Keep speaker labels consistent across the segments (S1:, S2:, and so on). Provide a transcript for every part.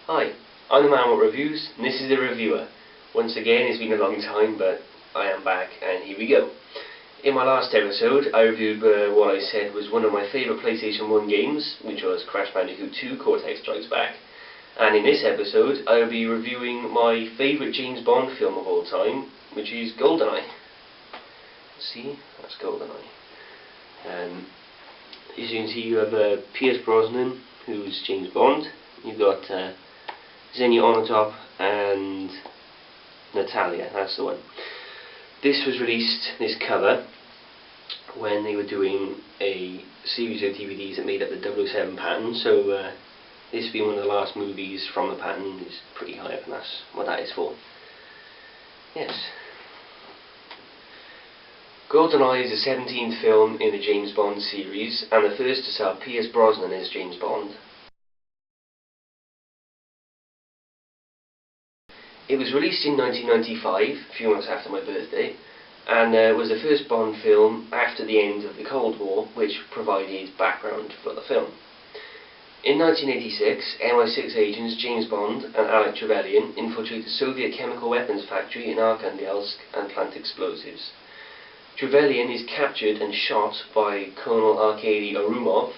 S1: Hi, I'm TheManWhatReviews, and this is the reviewer. Once again, it's been a long time, but I am back, and here we go. In my last episode, I reviewed what I said was one of my favourite PlayStation 1 games, which was Crash Bandicoot 2 Cortex Strikes Back. And in this episode, I will be reviewing my favourite James Bond film of all time, which is Goldeneye. See, that's Goldeneye. As you can see, you have Pierce Brosnan, who's James Bond. You've got Xenia Onatopp and Natalia, that's the one. This was released, this cover, when they were doing a series of DVDs that made up the 007 pattern, so this being one of the last movies from the pattern is pretty high up, and that's what that is for. Yes. Goldeneye is the 17th film in the James Bond series, and the first to star Pierce Brosnan as James Bond. It was released in 1995, a few months after my birthday, and was the first Bond film after the end of the Cold War, which provided background for the film. In 1986, MI6 agents James Bond and Alec Trevelyan infiltrate the Soviet chemical weapons factory in Arkhangelsk and plant explosives. Trevelyan is captured and shot by Colonel Arkady Arumov,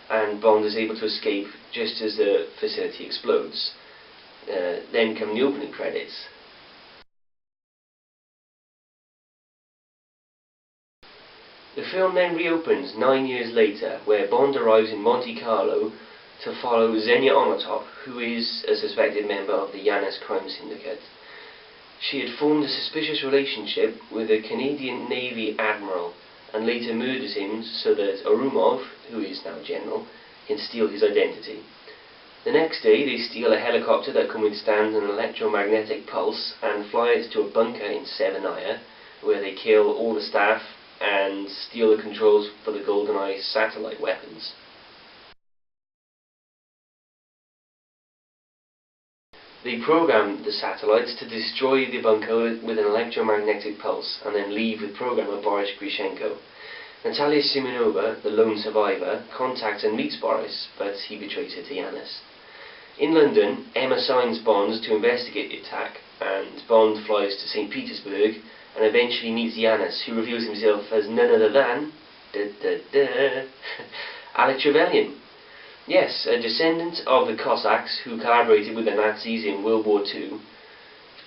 S1: and Bond is able to escape just as the facility explodes. Then come the opening credits. The film then reopens 9 years later, where Bond arrives in Monte Carlo to follow Xenia Onatopp, who is a suspected member of the Yanis crime syndicate. She had formed a suspicious relationship with a Canadian Navy admiral and later murders him so that Arumov, who is now general, can steal his identity. The next day they steal a helicopter that can withstand an electromagnetic pulse and fly it to a bunker in Severnaya, where they kill all the staff and steal the controls for the Goldeneye satellite weapons. They program the satellites to destroy the bunker with an electromagnetic pulse and then leave with programmer Boris Grishenko. Natalia Simonova, the lone survivor, contacts and meets Boris, but he betrays her to Yanis. In London, Emma signs Bond to investigate the attack, and Bond flies to St. Petersburg and eventually meets Yanis, who reveals himself as none other than Alec Trevelyan. Yes, a descendant of the Cossacks who collaborated with the Nazis in World War II.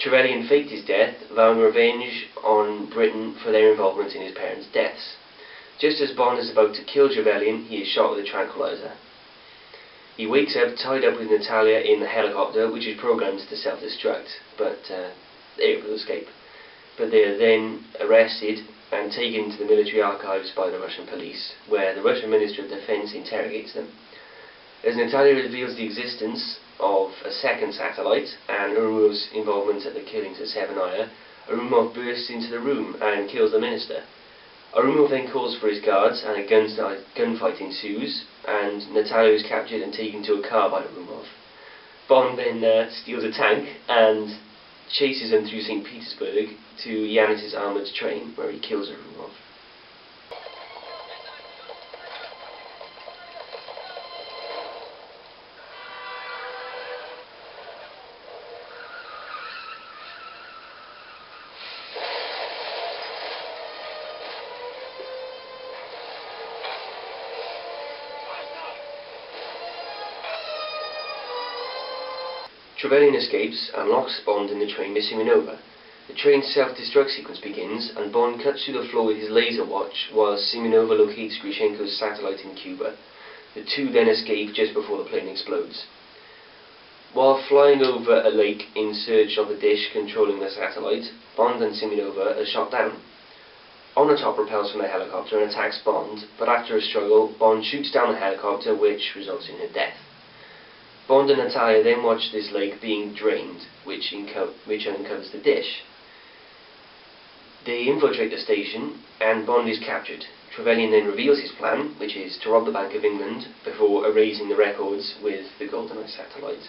S1: Trevelyan faked his death, vowing revenge on Britain for their involvement in his parents' deaths. Just as Bond is about to kill Trevelyan, he is shot with a tranquilizer. He wakes up tied up with Natalia in the helicopter, which is programmed to self-destruct, but they're able to escape. But they are then arrested and taken to the military archives by the Russian police, where the Russian Ministry of Defense interrogates them. As Natalia reveals the existence of a second satellite and Arumov's involvement at the killings at Severnaya, Arumov bursts into the room and kills the minister. Arumov then calls for his guards and a gunfight ensues, and Natalia is captured and taken to a car by Arumov. Bond then steals a tank and chases them through St. Petersburg to Yanis' armoured train, where he kills Arumov. Trevelyan escapes and locks Bond in the train with Simonova. The train's self-destruct sequence begins, and Bond cuts through the floor with his laser watch while Simonova locates Grishenko's satellite in Cuba. The two then escape just before the plane explodes. While flying over a lake in search of the dish controlling the satellite, Bond and Simonova are shot down. Onatopp repels from the helicopter and attacks Bond, but after a struggle, Bond shoots down the helicopter, which results in her death. Bond and Natalia then watch this lake being drained, which uncovers the dish. They infiltrate the station, and Bond is captured. Trevelyan then reveals his plan, which is to rob the Bank of England before erasing the records with the Goldeneye satellite,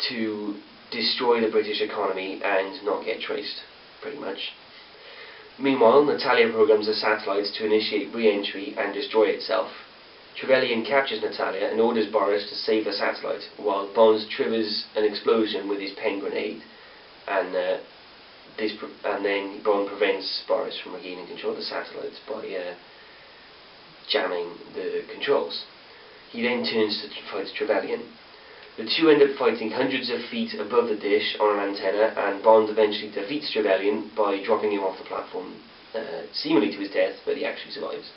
S1: to destroy the British economy and not get traced, pretty much. Meanwhile, Natalia programs the satellites to initiate re-entry and destroy itself. Trevelyan captures Natalia and orders Boris to save the satellite, while Bond triggers an explosion with his pen grenade, and then Bond prevents Boris from regaining control of the satellite by jamming the controls. He then turns to fight Trevelyan. The two end up fighting hundreds of feet above the dish on an antenna, and Bond eventually defeats Trevelyan by dropping him off the platform, seemingly to his death, but he actually survives.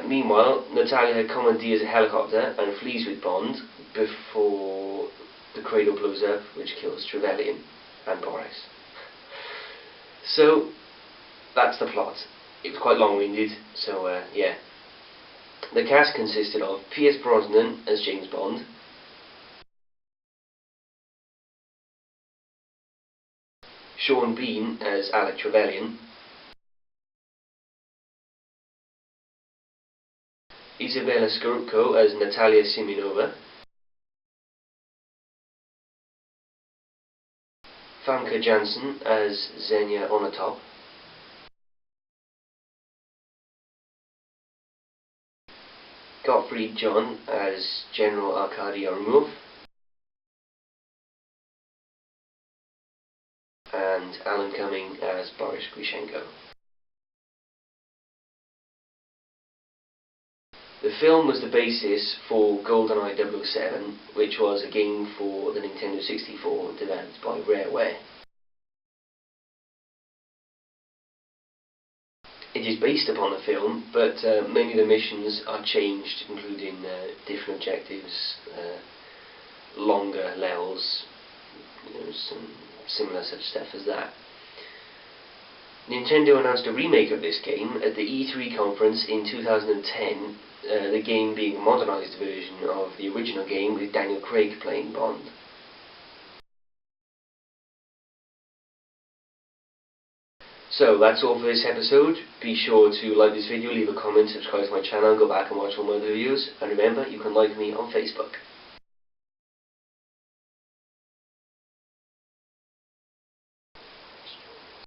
S1: Meanwhile, Natalia commandeers a helicopter and flees with Bond before the cradle blows up, which kills Trevelyan and Boris. So, that's the plot. It was quite long-winded, so yeah. The cast consisted of Pierce Brosnan as James Bond, Sean Bean as Alec Trevelyan, Isabella Scorupco as Natalia Simonova, Famke Janssen as Xenia Onatop, Gottfried John as General Arkady Orumov, and Alan Cumming as Boris Grishenko. The film was the basis for Goldeneye 007, which was a game for the Nintendo 64 developed by Rareware. It is based upon the film, but many of the missions are changed, including different objectives, longer levels, some similar such stuff as that. Nintendo announced a remake of this game at the E3 conference in 2010, the game being a modernised version of the original game with Daniel Craig playing Bond. So that's all for this episode. Be sure to like this video, leave a comment, subscribe to my channel, go back and watch all my other videos, and remember, you can like me on Facebook.